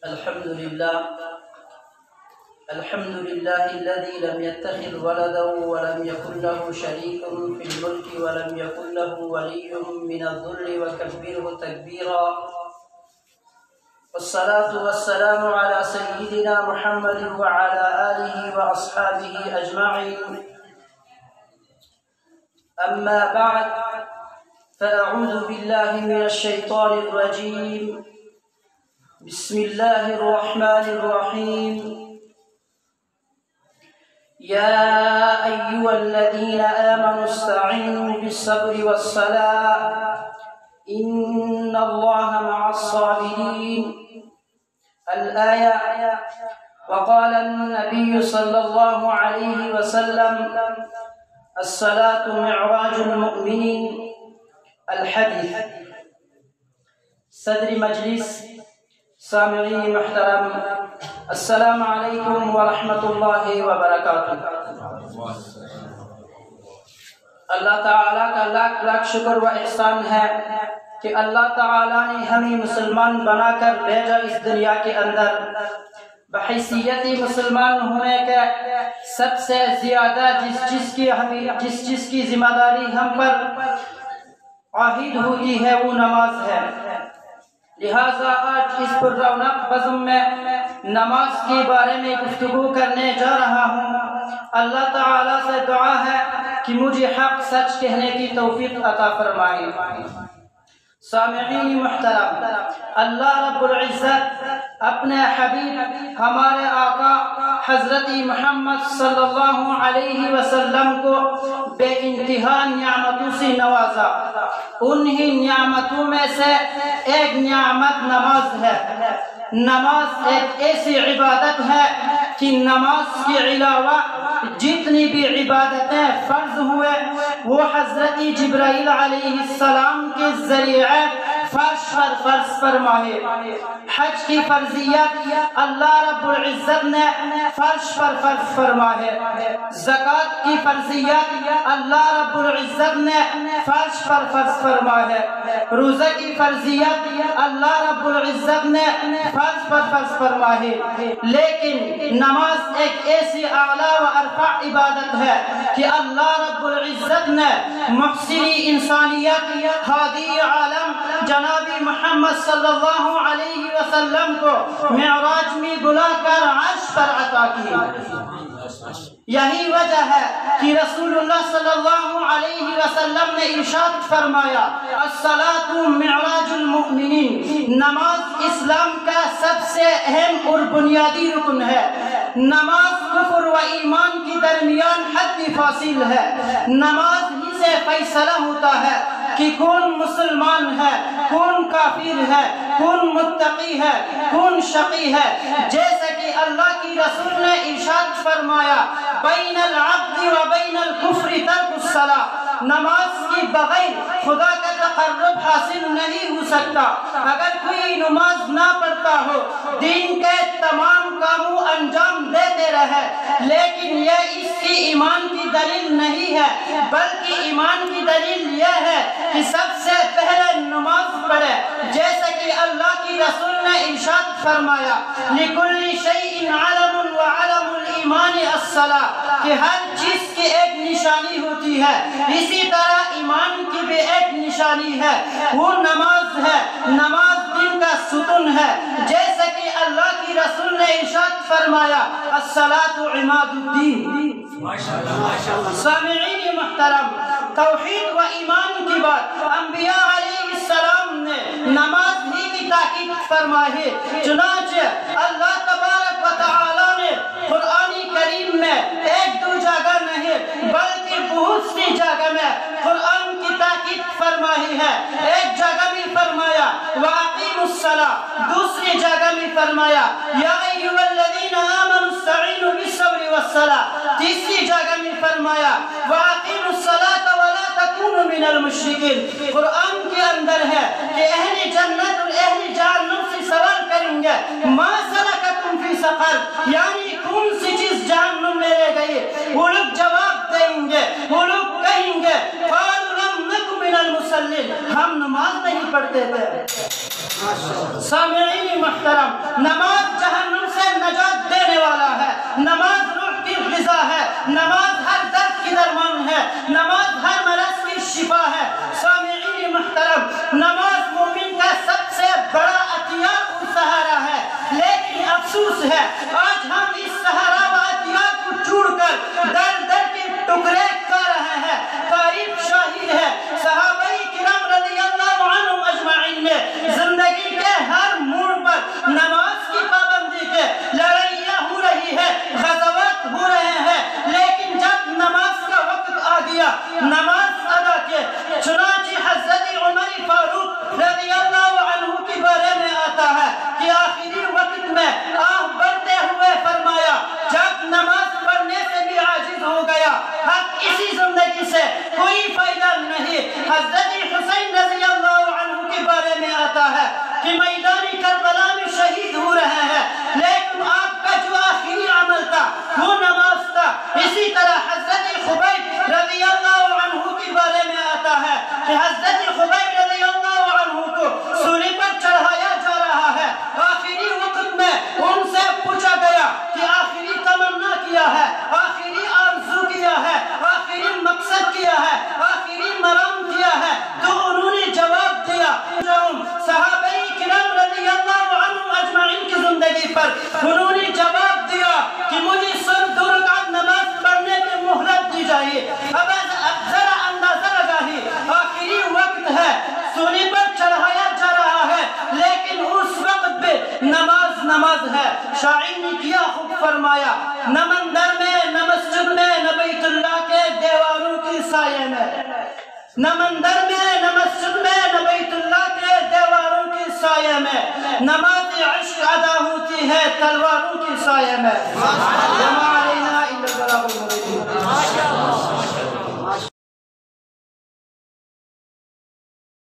الحمد لله الذي لم يتخذ ولدا ولم يكن له شريك في الملك ولم يكن له ولي من الذل وكبره تكبيرا. والصلاة والسلام على سيدنا محمد وعلى آله وأصحابه أجمعين. أما بعد، فأعوذ بالله من الشيطان الرجيم. بسم الله الرحمن الرحيم. يا أيها الذين آمنوا استعينوا بالصبر والصلاة إن الله مع الصابرين. الآية. وقال النبي صلى الله عليه وسلم: الصلاة معراج المؤمنين. الحديث. صدر مجلس، سامعین محترم، السلام علیکم ورحمۃ اللہ وبرکاتہ۔ اللہ تعالیٰ کا لاکھ لاکھ شکر و احسان ہے کہ اللہ تعالیٰ نے ہمیں مسلمان بنا کر بھیجا اس دنیا کے اندر۔ بحیثیت مسلمان ہونے کے سب سے زیادہ جس چیز کی ذمہ داری ہم پر عائد ہوتی ہے وہ نماز ہے۔ لہٰذا آج اس پر رونق بزم میں نماز کے بارے میں گفتگو کرنے جا رہا ہوں۔ اللہ تعالیٰ سے دعا ہے کہ مجھے حق سچ کہنے کی توفیق عطا فرمائے۔ سامعین محترم، اللہ رب العزت اپنے حبیب ہمارے آقا حضرت محمد صلی اللہ علیہ وسلم کو بے انتہا نعمتوں سے نوازا۔ انہی نعمتوں میں سے ایک نعمت نماز ہے۔ نماز ایک ایسی عبادت ہے کہ نماز کے علاوہ جتنی بھی عبادتیں فرض ہوئے وہ حضرت جبرائیل علیہ السلام کے ذریعے فرش پر فرض فرمائے۔ حج کی فرضیت اللہ رب العزت نے فرش پر فرض فرمائے۔ زکوٰۃ کی فرضیت اللہ رب العزت نے فرش پر فرض فرمائے۔ روزہ کی فرضیت اللہ رب العزت نے فرض پر فرض فرمائے۔ لیکن نماز ایک ایسی اعلیٰ و ارفع عبادت ہے کہ اللہ رب العزت نے محسن انسانیت ہادی عالم جناب محمد صلی اللہ علیہ وسلم کو معراج میں بلا کر عرش پر عطا کی۔ یہی وجہ ہے کہ رسول اللہ صلی اللہ علیہ وسلم نے ارشاد فرمایا: الصلاۃ معراج المؤمنین۔ نماز اسلام کا سب سے اہم اور بنیادی رکن ہے۔ نماز کفر و ایمان کے درمیان حد فاصل ہے۔ نماز ہی سے فیصلہ ہوتا ہے کہ کون مسلمان ہے، کون کافر ہے، کون متقی ہے، کون شقی ہے۔ جیسا کہ اللہ کی رسول نے ارشاد فرمایا: بین العبد و بین الکفر ترک الصلاۃ۔ نماز کے بغیر خدا کا تقرب حاصل نہیں ہو سکتا۔ اگر کوئی نماز نہ پڑھتا ہو، دین کے تمام کاموں انجام دیتے رہے، لیکن یہ اس کی ایمان کی دلیل نہیں ہے، بلکہ ایمان کی دلیل یہ ہے کہ سب سے پہلے نماز پڑھے۔ جیسا کہ اللہ کی رسول نے ارشاد فرمایا: لِكُلِّ شَيْءٍ عَلَمٌ وَعَلَمُ الْإِيمَانِ الصَّلَاةُ، کہ ہر چیز کی ایک نشانی ہوتی ہے، اسی طرح ایمان کی بھی ایک نشانی ہے، وہ نماز ہے۔ نماز دین کا ستون ہے۔ جیسا کہ اللہ کی رسول نے ارشاد فرمایا: الصلاۃ عماد الدین۔ سامعین محترم، توحید و ایمان کی بات انبیاء علیہ السلام نے نماز ہی کی تاکید فرمائی۔ چنانچہ اللہ تبارک و تعالی نے قرآن کریم میں ایک دو جگہ نہیں بلکہ بہت سی جگہ میں قرآن کی تاکید فرمائی ہے۔ ایک جگہ بھی فرمایا وَأَقِيمُوا الصَّلَاةَ، دوسری جگہ بھی فرمایا یا ایھا الذین آمنوا استعینوا بالصبر والصلاۃ، تیسری جگہ میں فرمایا وَأَقِيمُوا الصَّلَاةَ وَلَا تَكُونُوا مِنَ الْمُشْرِكِينَ۔ قرآن کے اندر ہے کہ اہل جنت اور اہل جہنم سے سوال کریں گے: ما سلککم فی سقر، یعنی کون سی چیز جہنم میں لے گئی؟ وہ لوگ جواب دیں گے، وہ لوگ کہیں گے: قالوا لم نک من المصلین، ہم نماز نہیں پڑھتے تھے۔ سامعین محترم، نماز جہنم سے نجات دینے والا ہے، نماز روح کی غذا ہے، نماز ہر درد کی درمان ہے، نماز ہر مرض کی شفا ہے۔ سامعین محترم، نماز مومن کا سب سے بڑا عطیہ و سہارا ہے، لیکن افسوس ہے آج ہم اس سہارا و عطیہ کو چھوڑ کر در در کے ٹکڑے کر رہے ہیں۔ تاریخ شاہد ہے صحابہ کرام رضی اللہ عنہم اجمعین میں زندگی کے ہر موڑ پر نماز کی پابندی کے لڑائیاں ہو رہی ہے، غزوات ہو رہے ہیں، لیکن جب نماز کا وقت آ گیا نماز ادا کے، چنانچہ حضرت عمر فاروق رضی اللہ عنہ کے بارے میں آتا ہے کہ آخری وقت میں آہ بڑھتے ہوئے فرمایا، جب نماز پڑھنے سے بھی عاجز ہو گیا، اب اسی زندگی سے کوئی فائدہ نہیں۔ حضرت حسین رضی اللہ عنہ کے بارے میں آتا ہے کہ میدان کربلا میں شہید ہو رہے ہیں، لیکن آپ کا جو آخری عمل تھا وہ نماز تھا۔ اسی طرح حضرت خبیب رضی اللہ عنہ کے بارے میں آتا ہے کہ حضرت خبیب رضی اللہ عنہ کو سولی پر چڑھایا جا رہا ہے، آخری وقت میں ان سے پوچھا گیا کہ آخری تمنا کیا ہے، آخری آرزو کیا ہے، آخری مقصد کیا ہے، آخری مرام کیا ہے، تو انہوں نے جواب دیا۔ صحابہ کرام رضی اللہ عنہم اجمعین کی زندگی پر انہوں نے جواب دیا کہ مجھے صرف 2 رکعت نماز پڑھنے کی مہلت دی جائے۔ اب ذرا اندازہ لگائیے، آخری وقت ہے، سولی پر چڑھایا جا رہا ہے، لیکن اس وقت بھی نماز ہے۔ شاعر نے کیا خوب فرمایا، نہ مندر میں نہ مسجد میں نہ بیت اللہ کے دیواروں کی سائے میں، نہ مندر میں نہ مسجد میں نہ بیت اللہ کے دیواروں کی سائے میں، نماز عشق ادا ہوتی ہے تلواروں کی سائے میں۔